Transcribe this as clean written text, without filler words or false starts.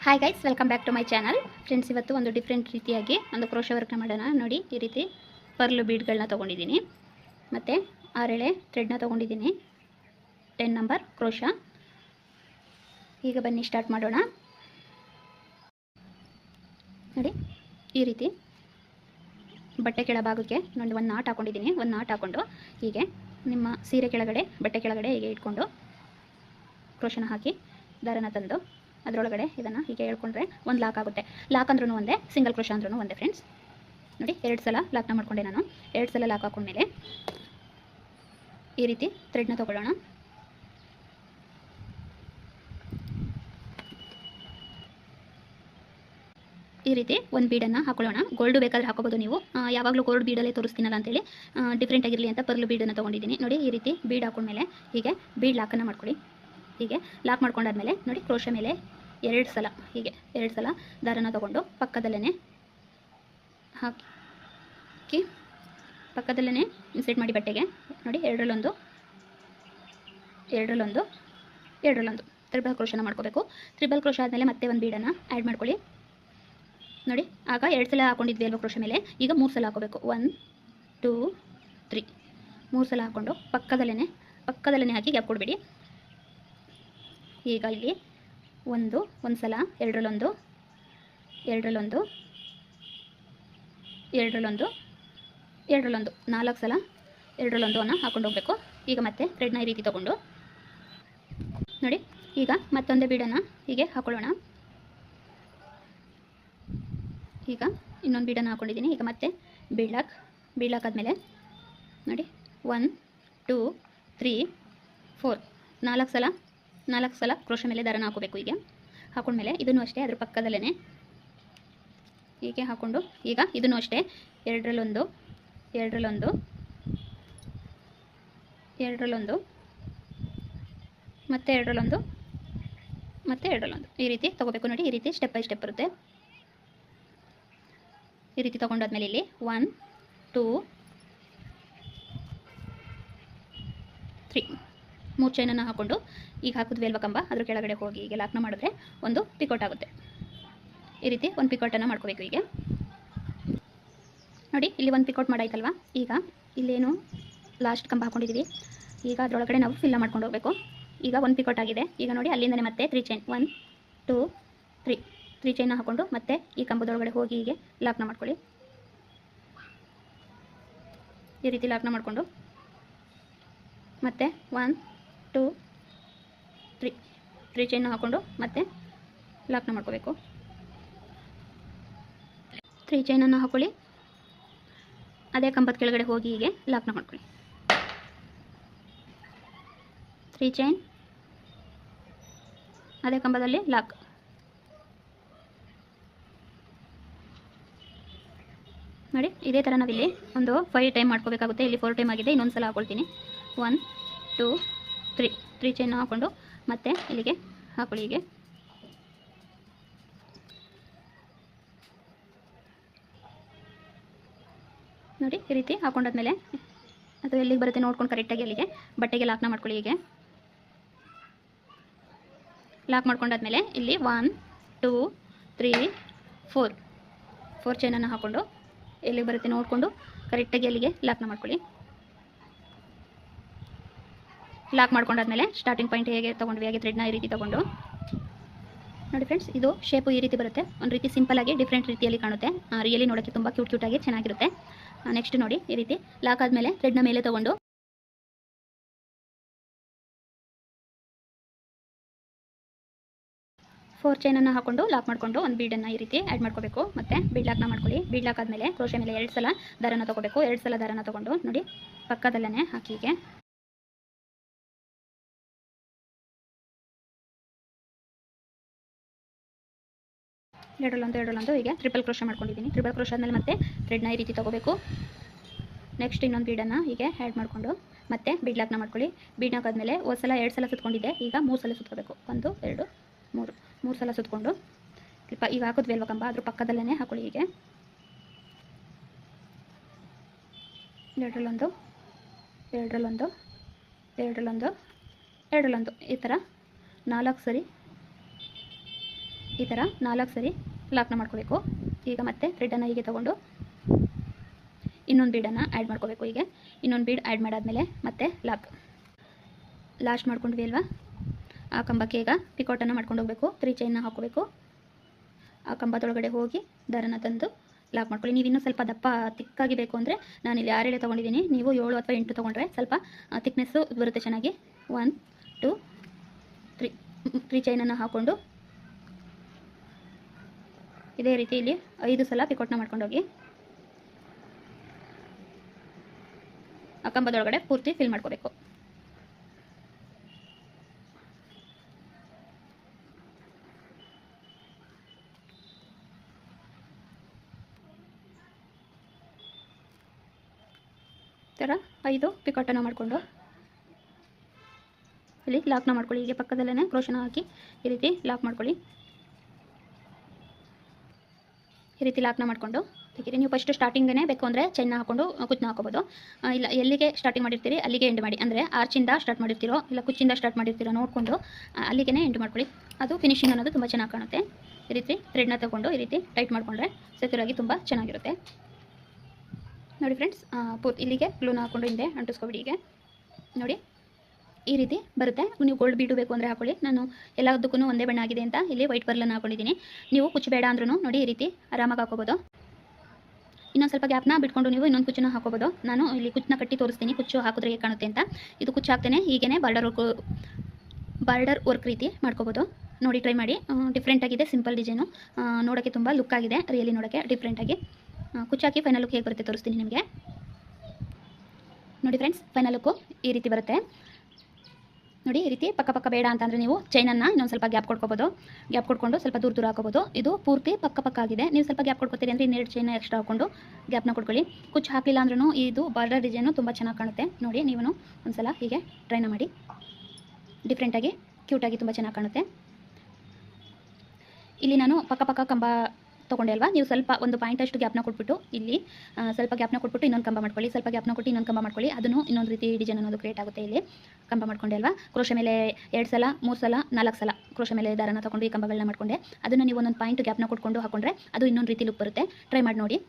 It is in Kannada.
Hi guys, welcome back to my channel. Friends, ಇವತ್ತು ಒಂದು ಡಿಫ್ರೆಂಟ್ ರೀತಿಯಾಗಿ ಒಂದು ಕ್ರೋಶೆ ವರ್ಕ್ನ ಮಾಡೋಣ. ನೋಡಿ, ಈ ರೀತಿ ಪರ್ಲ್ ಬೀಡ್ಗಳನ್ನ ತೊಗೊಂಡಿದ್ದೀನಿ, ಮತ್ತು 6 ಎಳೆ ಥ್ರೆಡ್ನ ತೊಗೊಂಡಿದ್ದೀನಿ, 10 ನಂಬರ್ ಕ್ರೋಶ. ಈಗ ಬನ್ನಿ ಸ್ಟಾರ್ಟ್ ಮಾಡೋಣ. ನೋಡಿ, ಈ ರೀತಿ ಬಟ್ಟೆ ಕೆಳಭಾಗಕ್ಕೆ ನೋಡಿ ಒಂದು ನಾಟ್ ಹಾಕೊಂಡಿದ್ದೀನಿ. ಒಂದು ನಾಟ್ ಹಾಕ್ಕೊಂಡು ಹೀಗೆ ನಿಮ್ಮ ಸೀರೆ ಕೆಳಗಡೆ, ಬಟ್ಟೆ ಕೆಳಗಡೆ ಹೀಗೆ ಇಟ್ಕೊಂಡು ಕ್ರೋಶನ ಹಾಕಿ ದಾರನ ತಂದು ಅದರೊಳಗಡೆ ಇದನ್ನು ಹೀಗೆ ಹೇಳ್ಕೊಂಡ್ರೆ ಒಂದು ಲಾಕ್ ಆಗುತ್ತೆ. ಲಾಕ್ ಅಂದ್ರೂ ಒಂದೇ, ಸಿಂಗಲ್ ಕ್ರೋಶ ಅಂದ್ರೂ ಒಂದೇ ಫ್ರೆಂಡ್ಸ್. ನೋಡಿ, 2 ಸಲ ಲಾಕ್ನ ಮಾಡ್ಕೊಂಡೆ ನಾನು. 2 ಸಲ ಲಾಕ್ ಹಾಕೊಂಡ್ಮೇಲೆ ಈ ರೀತಿ ಥ್ರೆಡ್ನ ತೊಗೊಳ್ಳೋಣ. ಈ ರೀತಿ ಒಂದು ಬೀಡನ್ನು ಹಾಕೊಳ್ಳೋಣ. ಗೋಲ್ಡು ಬೇಕಾದರೆ ಹಾಕೋಬೋದು ನೀವು. ಯಾವಾಗಲೂ ಗೋಲ್ಡ್ ಬೀಡಲ್ಲೇ ತೋರಿಸ್ತೀನಲ್ಲ ಅಂತೇಳಿ ಡಿಫ್ರೆಂಟ್ ಆಗಿರಲಿ ಅಂತ ಪರ್ಲ್ ಬೀಡನ್ನು ತೊಗೊಂಡಿದ್ದೀನಿ. ನೋಡಿ, ಈ ರೀತಿ ಬೀಡ್ ಹಾಕೊಂಡ್ಮೇಲೆ ಹೀಗೆ ಬೀಡ್ ಲಾಕನ್ನು ಮಾಡ್ಕೊಳ್ಳಿ. ಹೀಗೆ ಲಾಕ್ ಮಾಡ್ಕೊಂಡಾದ್ಮೇಲೆ ನೋಡಿ, ಕ್ರೋಶ ಮೇಲೆ 2 ಸಲ ಹೀಗೆ 2 ಸಲ ದಾರನ ತೊಗೊಂಡು ಪಕ್ಕದಲ್ಲೇ ಹಾಕಿ ಪಕ್ಕದಲ್ಲೇ ಇನ್ಸರ್ಟ್ ಮಾಡಿ ಬಟ್ಟೆಗೆ. ನೋಡಿ, ಎರಡರಲ್ಲೊಂದು ತ್ರಿಬಲ್ ಕ್ರೋಶನ ಮಾಡ್ಕೋಬೇಕು. ತ್ರಿಬಲ್ ಕ್ರೋಶ ಆದಮೇಲೆ ಮತ್ತೆ ಒಂದು ಬೀಡನ್ನು ಆ್ಯಡ್ ಮಾಡ್ಕೊಳ್ಳಿ. ನೋಡಿ, ಆಗ 2 ಸಲ ಹಾಕೊಂಡಿದ್ವಿ ಅಲ್ವ ಕ್ರೋಶ ಮೇಲೆ, ಈಗ 3 ಸಲ ಹಾಕೋಬೇಕು. 1 2 3 3 ಸಲ ಹಾಕ್ಕೊಂಡು ಪಕ್ಕದಲ್ಲೇ ಹಾಕಿ ಗ್ಯಾಪ್ ಕೊಡಬೇಡಿ. ಈಗ ಇಲ್ಲಿ ಒಂದು ಸಲ ಎರಡರಲ್ಲೊಂದು 4 ಸಲ ಎರಡರಲ್ಲೊಂದು ಹಾಕೊಂಡು ಹೋಗಬೇಕು. ಈಗ ಮತ್ತೆ ಥ್ರೆಡ್ನ ಈ ರೀತಿ ತೊಗೊಂಡು ನೋಡಿ, ಈಗ ಮತ್ತೊಂದೇ ಬೀಡನ್ನು ಹೀಗೆ ಹಾಕೊಳ್ಳೋಣ. ಈಗ ಇನ್ನೊಂದು ಬೀಡನ್ನು ಹಾಕೊಂಡಿದ್ದೀನಿ. ಈಗ ಮತ್ತೆ ಬೀಡ್ ಲಾಕ್ ಆದಮೇಲೆ ನೋಡಿ, 1 2 3 4 4 ಸಲ ಕ್ರೋಶ ಮೇಲೆ ದಾರನ ಹಾಕೋಬೇಕು. ಹೀಗೆ ಹಾಕೊಂಡ್ಮೇಲೆ ಇದನ್ನು ಅಷ್ಟೇ ಅದ್ರ ಪಕ್ಕದಲ್ಲೇ ಹೀಗೆ ಹಾಕ್ಕೊಂಡು ಈಗ ಇದನ್ನು ಅಷ್ಟೇ ಎರಡರಲ್ಲೊಂದು ಮತ್ತೆ ಎರಡರಲ್ಲೊಂದು ಈ ರೀತಿ ತೊಗೋಬೇಕು. ನೋಡಿ, ಈ ರೀತಿ ಸ್ಟೆಪ್ ಬೈ ಸ್ಟೆಪ್ ಬರುತ್ತೆ. ಈ ರೀತಿ ತೊಗೊಂಡಾದ್ಮೇಲೆ ಇಲ್ಲಿ 1 2 3 3 ಚೈನನ್ನು ಹಾಕ್ಕೊಂಡು ಈಗ ಹಾಕಿದ್ವಿ ಅಲ್ವ ಕಂಬ, ಅದ್ರ ಕೆಳಗಡೆ ಹೋಗಿ ಹೀಗೆ ಲಾಕ್ನ ಮಾಡಿದ್ರೆ ಒಂದು ಪಿಕೋಟ್ ಆಗುತ್ತೆ. ಈ ರೀತಿ ಒಂದು ಪಿಕೋಟನ್ನು ಮಾಡ್ಕೋಬೇಕು. ಹೀಗೆ ನೋಡಿ, ಇಲ್ಲಿ ಒಂದು ಪಿಕೋಟ್ ಮಾಡಾಯ್ತಲ್ವ. ಈಗ ಇಲ್ಲೇನು ಲಾಸ್ಟ್ ಕಂಬ ಹಾಕೊಂಡಿದ್ದೀವಿ, ಈಗ ಅದರೊಳಗಡೆ ನಾವು ಫಿಲ್ ಮಾಡ್ಕೊಂಡು ಹೋಗಬೇಕು. ಈಗ ಒಂದು ಪಿಕೋಟ್ ಆಗಿದೆ. ಈಗ ನೋಡಿ, ಅಲ್ಲಿಂದನೇ ಮತ್ತೆ 3 ಚೈನ್ 1 2 3 ಚೈನ ಹಾಕ್ಕೊಂಡು ಮತ್ತೆ ಈ ಕಂಬದೊಳಗಡೆ ಹೋಗಿ ಹೀಗೆ ಲಾಕ್ನ ಮಾಡ್ಕೊಳ್ಳಿ. ಈ ರೀತಿ ಲಾಕ್ನ ಮಾಡಿಕೊಂಡು ಮತ್ತೆ 1 2 3 ಚೈನ ಹಾಕ್ಕೊಂಡು ಮತ್ತೆ ಲಾಕ್ನ ಮಾಡ್ಕೋಬೇಕು. 3 ಚೈನನ್ನು ಹಾಕೊಳ್ಳಿ, ಅದೇ ಕಂಬದ ಕೆಳಗಡೆ ಹೋಗಿ ಹೀಗೆ ಲಾಕ್ನ ಮಾಡ್ಕೊಳ್ಳಿ. 3 ಚೈನ್, ಅದೇ ಕಂಬದಲ್ಲಿ ಲಾಕ್. ನೋಡಿ, ಇದೇ ಥರ ನಾವಿಲ್ಲಿ ಒಂದು 5 ಟೈಮ್ ಮಾಡ್ಕೋಬೇಕಾಗುತ್ತೆ. ಇಲ್ಲಿ 4 ಟೈಮ್ ಆಗಿದೆ, ಇನ್ನೊಂದು ಸಲ ಹಾಕೊಳ್ತೀನಿ. 1 2 3 ಚೈನ್ ಹಾಕ್ಕೊಂಡು ಮತ್ತೆ ಇಲ್ಲಿಗೆ ಹಾಕೊಳ್ಳಿ. ಹೀಗೆ ನೋಡಿ, ಈ ರೀತಿ ಹಾಕೊಂಡಾದ್ಮೇಲೆ ಅದು ಎಲ್ಲಿಗೆ ಬರುತ್ತೆ ನೋಡ್ಕೊಂಡು ಕರೆಕ್ಟಾಗಿ ಅಲ್ಲಿಗೆ ಬಟ್ಟೆಗೆ ಲಾಕ್ನ ಮಾಡ್ಕೊಳ್ಳಿ. ಹೀಗೆ ಲಾಕ್ ಮಾಡ್ಕೊಂಡಾದ್ಮೇಲೆ ಇಲ್ಲಿ 1 2 3 4 ಚೈನನ್ನು ಹಾಕ್ಕೊಂಡು ಎಲ್ಲಿಗೆ ಬರುತ್ತೆ ನೋಡಿಕೊಂಡು ಕರೆಕ್ಟಾಗಿ ಅಲ್ಲಿಗೆ ಲಾಕ್ನ ಮಾಡ್ಕೊಳ್ಳಿ. ಲಾಕ್ ಮಾಡ್ಕೊಂಡಾದ್ಮೇಲೆ ಸ್ಟಾರ್ಟಿಂಗ್ ಪಾಯಿಂಟ್ ಹೇಗೆ ತೊಗೊಂಡ್ವಿ ಹಾಗೆ ಥ್ರೆಡ್ನ ಈ ರೀತಿ ತೊಗೊಂಡು ನೋಡಿ ಫ್ರೆಂಡ್ಸ್, ಇದು ಶೇಪು ಈ ರೀತಿ ಬರುತ್ತೆ. ಒಂದು ರೀತಿ ಸಿಂಪಲ್ಲಾಗಿ ಡಿಫ್ರೆಂಟ್ ರೀತಿಯಲ್ಲಿ ಕಾಣುತ್ತೆ. ರಿಯಲಿ ನೋಡೋಕ್ಕೆ ತುಂಬ ಕ್ಯೂಟಾಗಿ ಚೆನ್ನಾಗಿರುತ್ತೆ. ನೆಕ್ಸ್ಟ್ ನೋಡಿ, ಈ ರೀತಿ ಲಾಕ್ ಆದಮೇಲೆ ಥ್ರೆಡ್ನ ಮೇಲೆ ತೊಗೊಂಡು ಫೋರ್ ಚೈನನ್ನು ಹಾಕ್ಕೊಂಡು ಲಾಕ್ ಮಾಡಿಕೊಂಡು ಒಂದು ಬೀಡನ್ನು ಈ ರೀತಿ ಆ್ಯಡ್ ಮಾಡ್ಕೋಬೇಕು. ಮತ್ತು ಬೀಡ್ ಲಾಕ್ನ ಮಾಡ್ಕೊಳ್ಳಿ. ಬೀಡ್ ಲಾಕ್ ಆದಮೇಲೆ ಕ್ರೋಶೆ ಮೇಲೆ 2 ಸಲ ದಾರನ ತೊಗೋಬೇಕು. 2 ಸಲ ದಾರನ ತೊಗೊಂಡು ನೋಡಿ, ಪಕ್ಕದಲ್ಲೇ ಹಾಕಿ ಹೀಗೆ ಎರಡರಲ್ಲೊಂದು ಹೀಗೆ ಟ್ರಿಪಲ್ ಕ್ರೋಶ ಮಾಡ್ಕೊಂಡಿದ್ದೀನಿ. ಟ್ರಿಪಲ್ ಕ್ರೋಶ ಆದಮೇಲೆ ಮತ್ತೆ ಥ್ರೆಡ್ನ ಈ ರೀತಿ ತೊಗೋಬೇಕು. ನೆಕ್ಸ್ಟ್ ಇನ್ನೊಂದು ಬೀಡನ್ನು ಹೀಗೆ ಆ್ಯಡ್ ಮಾಡಿಕೊಂಡು ಮತ್ತೆ ಬೀಡ್ ಲಾಕ್ನ ಮಾಡ್ಕೊಳ್ಳಿ. ಬೀಡ್ ಲಾಕ್ ಆದಮೇಲೆ 1 ಸಲ 2 ಸಲ ಸುತ್ಕೊಂಡಿದ್ದೆ, ಈಗ 3 ಸಲ ಸುತ್ಕೋಬೇಕು. 1 2 3 ಸಲ ಸುತ್ಕೊಂಡು ಈಗ ಹಾಕಿದ್ವಿ ಅಲ್ವ ಕಂಬ, ಅದ್ರ ಪಕ್ಕದಲ್ಲೇ ಹಾಕೊಳ್ಳಿ. ಹೀಗೆ ಎರಡರಲ್ಲೊಂದು ಈ ಥರ 4 ಸರಿ ಈ ಥರ 4 ಸರಿ ಲಾಕ್ನ ಮಾಡ್ಕೋಬೇಕು. ಈಗ ಮತ್ತೆ ಥ್ರೆಡನ್ನು ಹೀಗೆ ತೊಗೊಂಡು ಇನ್ನೊಂದು ಬೀಡನ್ನು ಆ್ಯಡ್ ಮಾಡ್ಕೋಬೇಕು. ಹೀಗೆ ಇನ್ನೊಂದು ಬೀಡ್ ಆ್ಯಡ್ ಮಾಡಾದಮೇಲೆ ಮತ್ತೆ ಲಾಸ್ಟ್ ಮಾಡ್ಕೊಂಡ್ವಿ ಅಲ್ವಾ, ಆ ಕಂಬಕ್ಕೆ ಈಗ ಪಿಕೋಟನ್ನು ಮಾಡ್ಕೊಂಡು ಹೋಗಬೇಕು. 3 ಚೈನ್ನ ಹಾಕೋಬೇಕು. ಆ ಕಂಬದೊಳಗಡೆ ಹೋಗಿ ದಾರನ ತಂದು ಲಾಕ್ ಮಾಡ್ಕೊಳ್ಳಿ. ನೀವು ಇನ್ನೂ ಸ್ವಲ್ಪ ದಪ್ಪ ತಿಕ್ಕಾಗಿ ಬೇಕು ಅಂದರೆ ನಾನಿಲ್ಲಿ 6 ಎಳೆ ತೊಗೊಂಡಿದ್ದೀನಿ. ನೀವು 7 ಅಥವಾ 8 ತೊಗೊಂಡ್ರೆ ಸ್ವಲ್ಪ ತಿಕ್ನೆಸ್ಸು ಬರುತ್ತೆ ಚೆನ್ನಾಗಿ. 1 2 3 ಚೈನನ್ನು ಹಾಕ್ಕೊಂಡು ಇದೇ ರೀತಿ ಇಲ್ಲಿ 5 ಸಲ ಪಿಕೋಟ್ನ ಮಾಡ್ಕೊಂಡೋಗಿ ಆ ಕಂಬದೊಳಗಡೆ ಪೂರ್ತಿ ಫಿಲ್ ಮಾಡ್ಕೋಬೇಕು. ಥರ 5 ಪಿಕೋಟನ್ನು ಮಾಡಿಕೊಂಡು ಇಲ್ಲಿ ಲಾಕ್ನ ಮಾಡ್ಕೊಳ್ಳಿ. ಹೀಗೆ ಪಕ್ಕದಲ್ಲೇ ಕ್ರೋಶನ ಹಾಕಿ ಈ ರೀತಿ ಲಾಕ್ ಮಾಡ್ಕೊಳ್ಳಿ. ಈ ರೀತಿ ಲಾಕ್ನ ಮಾಡಿಕೊಂಡು ತೆಗೀರಿ. ನೀವು ಫಸ್ಟ್ ಸ್ಟಾರ್ಟಿಂಗೇ ಬೇಕು ಅಂದರೆ ಚೈನ್ನ ಹಾಕ್ಕೊಂಡು ಕುಚ್ಚನ್ನ ಹಾಕೋಬೋದು. ಇಲ್ಲ ಎಲ್ಲಿಗೆ ಸ್ಟಾರ್ಟಿಂಗ್ ಮಾಡಿರ್ತೀರಿ ಅಲ್ಲಿಗೆ ಎಂಡ್ ಮಾಡಿ. ಅಂದರೆ ಆರ್ಚಿಂದ ಸ್ಟಾರ್ಟ್ ಮಾಡಿರ್ತೀರೋ ಇಲ್ಲ ಕುಚ್ಚಿಂದ ಸ್ಟಾರ್ಟ್ ಮಾಡಿರ್ತೀರೋ ನೋಡಿಕೊಂಡು ಅಲ್ಲಿಗೆ ಎಂಡ್ ಮಾಡ್ಕೊಳ್ಳಿ. ಅದು ಫಿನಿಶಿಂಗ್ ಅನ್ನೋದು ತುಂಬ ಚೆನ್ನಾಗಿ ಕಾಣುತ್ತೆ. ಈ ರೀತಿ ಥ್ರೆಡ್ನ ತಗೊಂಡು ಈ ರೀತಿ ಟೈಟ್ ಮಾಡಿಕೊಂಡ್ರೆ ಸೆಕ್ಯೂರಾಗಿ ತುಂಬ ಚೆನ್ನಾಗಿರುತ್ತೆ. ನೋಡಿ ಫ್ರೆಂಡ್ಸ್, ಇಲ್ಲಿಗೆ ಗ್ಲೂನ ಹಾಕ್ಕೊಂಡು ಹಿಂದೆ ಅಂಟಿಸ್ಕೊಬಿಡಿ. ಹೀಗೆ ನೋಡಿ ಈ ರೀತಿ ಬರುತ್ತೆ. ನೀವು ಗೋಲ್ಡ್ ಬೀಡು ಬೇಕು ಅಂದರೆ ಹಾಕೊಳ್ಳಿ. ನಾನು ಎಲ್ಲದಕ್ಕೂ ಒಂದೇ ಬಣ್ಣ ಆಗಿದೆ ಅಂತ ಇಲ್ಲಿ ವೈಟ್ ಪರ್ಲನ್ನು ಹಾಕೊಂಡಿದ್ದೀನಿ. ನೀವು ಕುಚ್ಚು ಬೇಡ ಅಂದ್ರೂ ನೋಡಿ ಈ ರೀತಿ ಆರಾಮಾಗಿ ಹಾಕೋಬೋದು. ಇನ್ನೊಂದು ಸ್ವಲ್ಪ ಗ್ಯಾಪ್ನ ಬಿಟ್ಕೊಂಡು ನೀವು ಇನ್ನೊಂದು ಕುಚ್ಚನ್ನ ಹಾಕೋಬೋದು. ನಾನು ಇಲ್ಲಿ ಕುಚ್ಚನ್ನ ಕಟ್ಟಿ ತೋರಿಸ್ತೀನಿ ಕುಚ್ಚು ಹಾಕಿದ್ರೆ ಹೇಗೆ ಕಾಣುತ್ತೆ ಅಂತ. ಇದು ಕುಚ್ಚು ಹಾಕ್ತೇನೆ ಹೀಗೇ ಬಾರ್ಡರ್ ವರ್ಕ್ ರೀತಿ ಮಾಡ್ಕೋಬೋದು. ನೋಡಿ ಟ್ರೈ ಮಾಡಿ. ಡಿಫ್ರೆಂಟಾಗಿದೆ, ಸಿಂಪಲ್ ಡಿಸೈನು, ನೋಡೋಕ್ಕೆ ತುಂಬ ಲುಕ್ ಆಗಿದೆ. ರಿಯಲಿ ನೋಡೋಕ್ಕೆ ಡಿಫ್ರೆಂಟಾಗಿ ಕುಚ್ಚು ಹಾಕಿ ಫೈನಲ್ ಲುಕ್ ಹೇಗೆ ಬರುತ್ತೆ ತೋರಿಸ್ತೀನಿ ನಿಮಗೆ. ನೋಡಿ ಫ್ರೆಂಡ್ಸ್, ಫೈನಲ್ ಲುಕ್ಕು ಈ ರೀತಿ ಬರುತ್ತೆ. ನೋಡಿ ಈ ರೀತಿ ಪಕ್ಕ ಬೇಡ ಅಂತಂದರೆ ನೀವು ಚೈನನ್ನು ಇನ್ನೊಂದು ಸ್ವಲ್ಪ ಗ್ಯಾಪ್ ಕೊಡ್ಕೋಬೋದು. ಗ್ಯಾಪ್ ಕೊಡ್ಕೊಂಡು ಸ್ವಲ್ಪ ದೂರ ಹಾಕೋಬೋದು. ಇದು ಪೂರ್ತಿ ಪಕ್ಕ ಆಗಿದೆ. ನೀವು ಸ್ವಲ್ಪ ಗ್ಯಾಪ್ ಕೊಡ್ಕೋತೀರಿ ಅಂದರೆ 2 ಚೈನ ಎಕ್ಸ್ಟ್ರಾ ಹಾಕ್ಕೊಂಡು ಗ್ಯಾಪ್ನ ಕೊಡ್ಕೊಳ್ಳಿ. ಕುಚ್ಚು ಹಾಕಲಿಲ್ಲ ಅಂದ್ರೂ ಇದು ಬಾರ್ಡರ್ ಡಿಸೈನು ತುಂಬ ಚೆನ್ನಾಗಿ ಕಾಣುತ್ತೆ. ನೋಡಿ ನೀವು ಒಂದು ಸಲ ಹೀಗೆ ಟ್ರೈನ ಮಾಡಿ. ಡಿಫ್ರೆಂಟಾಗಿ ಕ್ಯೂಟಾಗಿ ತುಂಬ ಚೆನ್ನಾಗಿ ಕಾಣುತ್ತೆ. ಇಲ್ಲಿ ನಾನು ಪಕ್ಕ ಕಂಬ ತೊಗೊಂಡೆ ಅಲ್ವಾ, ನೀವು ಸ್ವಲ್ಪ ಒಂದು ಪಾಯಿಂಟ್ ಅಷ್ಟು ಗ್ಯಾಪ್ನ ಕೊಟ್ಬಿಟ್ಟು ಇಲ್ಲಿ ಸ್ವಲ್ಪ ಗ್ಯಾಪ್ನ ಕೊಟ್ಬಿಟ್ಟು ಇನ್ನೊಂದು ಕಂಬ ಮಾಡ್ಕೊಳ್ಳಿ. ಸ್ವಲ್ಪ ಗ್ಯಾಪ್ನ ಕೊಟ್ಟು ಇನ್ನೊಂದು ಕಂಬ ಮಾಡ್ಕೊಳ್ಳಿ. ಅದನ್ನು ಇನ್ನೊಂದು ರೀತಿ ಡಿಸೈನ್ ಅನ್ನೋದು ಕ್ರಿಯೇಟ್ ಆಗುತ್ತೆ. ಇಲ್ಲಿ ಕಂಬ ಮಾಡ್ಕೊಂಡೆ ಅಲ್ವಾ, ಕ್ರೋಶ ಮೇಲೆ 2 ಸಲ 3 ಸಲ 4 ಸಲ ಕ್ರೋಶ ಮೇಲೆ ದಾರನ ತಗೊಂಡು ಈ ಕಂಬಗಳನ್ನ ಮಾಡ್ಕೊಂಡೆ. ಅದನ್ನು ನೀವು ಒಂದೊಂದು ಪಾಯಿಂಟ್ ಗ್ಯಾಪ್ನ ಕೊಟ್ಕೊಂಡು ಹಾಕೊಂಡ್ರೆ ಅದು ಇನ್ನೊಂದು ರೀತಿ ಲುಕ್ ಬರುತ್ತೆ. ಟ್ರೈ ಮಾಡಿ ನೋಡಿ.